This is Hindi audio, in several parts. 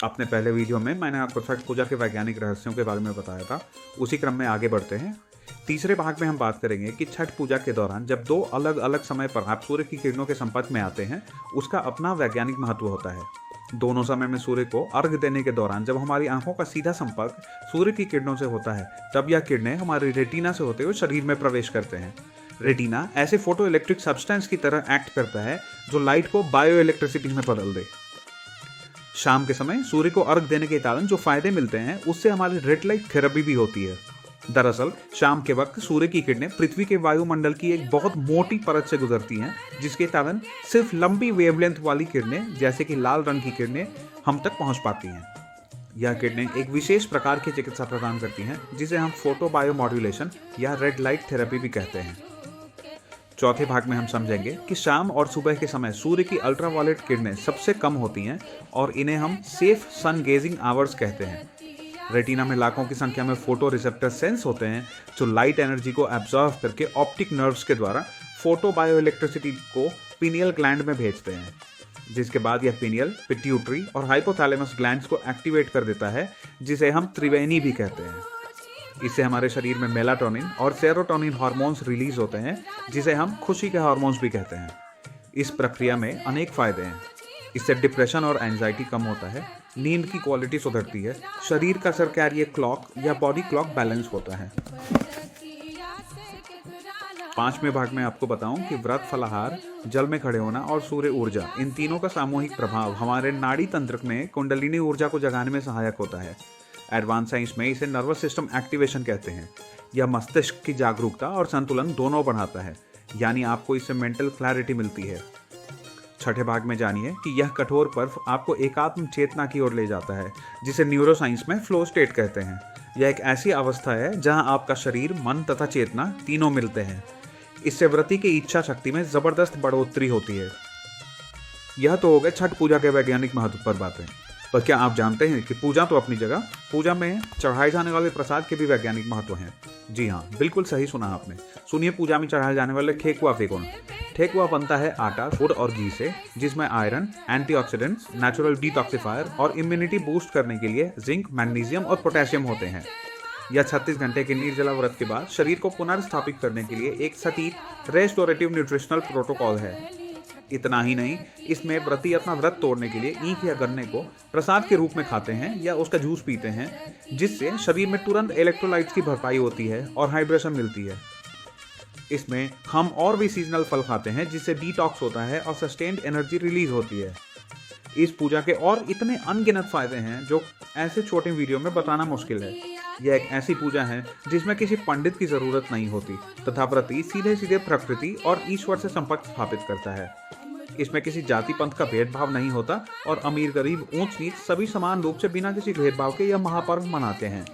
अपने पहले वीडियो में मैंने आपको छठ पूजा के वैज्ञानिक रहस्यों के बारे में बताया था। उसी क्रम में आगे बढ़ते हैं। तीसरे भाग में हम बात करेंगे कि छठ पूजा के दौरान जब दो अलग अलग समय पर आप सूर्य की किरणों के संपर्क में आते हैं, उसका अपना वैज्ञानिक महत्व होता है। दोनों समय में सूर्य को अर्घ देने के दौरान जब हमारी आंखों का सीधा संपर्क सूर्य की किरणों से होता है, तब यह किरणें हमारी रेटिना से होते हुए शरीर में प्रवेश करते हैं। रेटिना ऐसे फोटो इलेक्ट्रिक सब्सटेंस की तरह एक्ट करता है जो लाइट को बायो इलेक्ट्रिसिटी में बदल दे। शाम के समय सूर्य को अर्घ देने के कारण जो फायदे मिलते हैं, उससे हमारी रेड लाइट थेरेपी भी होती है। दरअसल शाम के वक्त सूर्य की किरणें पृथ्वी के वायुमंडल की एक बहुत मोटी परत से गुजरती हैं, जिसके कारण सिर्फ लंबी वेवलेंथ वाली किरणें जैसे कि लाल रंग की किरणें हम तक पहुंच पाती हैं। यह किरणें एक विशेष प्रकार की चिकित्सा प्रदान करती हैं, जिसे हम फोटो बायोमॉड्यूलेशन या रेड लाइट थेरेपी भी कहते हैं। चौथे भाग में हम समझेंगे कि शाम और सुबह के समय सूर्य की अल्ट्रावायलेट किरणें सबसे कम होती हैं और इन्हें हम सेफ सन गेजिंग आवर्स कहते हैं। रेटिना में लाखों की संख्या में फोटो रिसेप्टर सेंस होते हैं जो लाइट एनर्जी को एब्जॉर्व करके ऑप्टिक नर्व्स के द्वारा फोटो बायो इलेक्ट्रिसिटी को पीनियल ग्लैंड में भेजते हैं, जिसके बाद यह पीनियल, पिट्यूटरी और हाइपोथैलेमस ग्लैंड्स को एक्टिवेट कर देता है, जिसे हम त्रिवेणी भी कहते हैं। इससे हमारे शरीर में मेलाटोनिन और सेरोटोनिन हार्मोन्स रिलीज होते हैं, जिसे हम खुशी के हार्मोन्स भी कहते हैं। इस प्रक्रिया में अनेक फायदे हैं। इससे डिप्रेशन और एंजाइटी कम होता है, नींद की क्वालिटी सुधरती है, शरीर का सर्कैडियन क्लॉक या बॉडी क्लॉक बैलेंस होता है। पांचवें भाग में आपको बताऊं कि व्रत, फलाहार, जल में खड़े होना और सूर्य ऊर्जा, इन तीनों का सामूहिक प्रभाव हमारे नाड़ी तंत्र में कुंडलिनी ऊर्जा को जगाने में सहायक होता है। एडवांस साइंस में इसे नर्वस सिस्टम एक्टिवेशन कहते हैं। यह मस्तिष्क की जागरूकता और संतुलन दोनों बढ़ाता है, यानी आपको इससे मेंटल क्लैरिटी मिलती है। छठे भाग में जानिए कि यह कठोर पर्व आपको एकात्म चेतना की ओर ले जाता है, जिसे न्यूरोसाइंस में फ्लो स्टेट कहते हैं। यह एक ऐसी अवस्था है जहां आपका शरीर, मन तथा चेतना तीनों मिलते हैं। इससे व्रती की इच्छा शक्ति में जबरदस्त बढ़ोतरी होती है। यह तो हो गए छठ पूजा के वैज्ञानिक महत्व पर बातें। पर क्या आप जानते हैं कि पूजा तो अपनी जगह, पूजा में चढ़ाए जाने वाले प्रसाद के भी वैज्ञानिक महत्व हैं। जी हाँ, बिल्कुल सही सुना आपने। सुनिए पूजा में चढ़ाए जाने वाले ठेकुआ के गुण। ठेकुआ बनता है आटा, गुड़ और घी से, जिसमें आयरन, एंटीऑक्सीडेंट्स, नेचुरल डिटॉक्सिफायर और इम्यूनिटी बूस्ट करने के लिए जिंक, मैग्नीशियम और पोटेशियम होते हैं। यह 36 घंटे के निर्जला व्रत के बाद शरीर को पुनर्स्थापित करने के लिए एक सटीक रेस्टोरेटिव न्यूट्रिशनल प्रोटोकॉल है। इतना ही नहीं, इसमें व्रती अपना व्रत तोड़ने के लिए ईंख या गन्ने को प्रसाद के रूप में खाते हैं या उसका जूस पीते हैं, जिससे शरीर में तुरंत इलेक्ट्रोलाइट्स की भरपाई होती है और हाइड्रेशन मिलती है। इसमें हम और भी सीजनल फल खाते हैं, जिससे डिटॉक्स होता है और सस्टेन्ड एनर्जी रिलीज होती है। इस पूजा के और इतने अनगिनत फायदे हैं जो ऐसे छोटे वीडियो में बताना मुश्किल है। यह एक ऐसी पूजा है जिसमें किसी पंडित की जरूरत नहीं होती तथा व्रती सीधे सीधे प्रकृति और ईश्वर से संपर्क स्थापित करता है। इसमें किसी जाति पंथ का भेदभाव नहीं होता और अमीर गरीब, ऊंच नीच सभी समान रूप से बिना किसी भेदभाव के यह महापर्व मनाते हैं।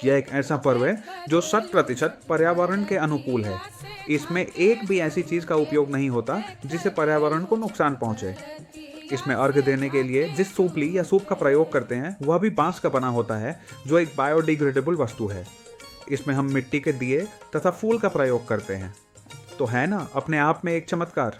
यह एक ऐसा पर्व है जो 100% पर्यावरण के अनुकूल है। इसमें एक भी ऐसी चीज का उपयोग नहीं होता जिससे पर्यावरण को नुकसान पहुंचे। इसमें अर्घ देने के लिए जिस सूपली या सूप का प्रयोग करते हैं, वह भी बांस का बना होता है, जो एक बायोडिग्रेडेबल वस्तु है। इसमें हम मिट्टी के दिए तथा फूल का प्रयोग करते हैं। तो है ना अपने आप में एक चमत्कार।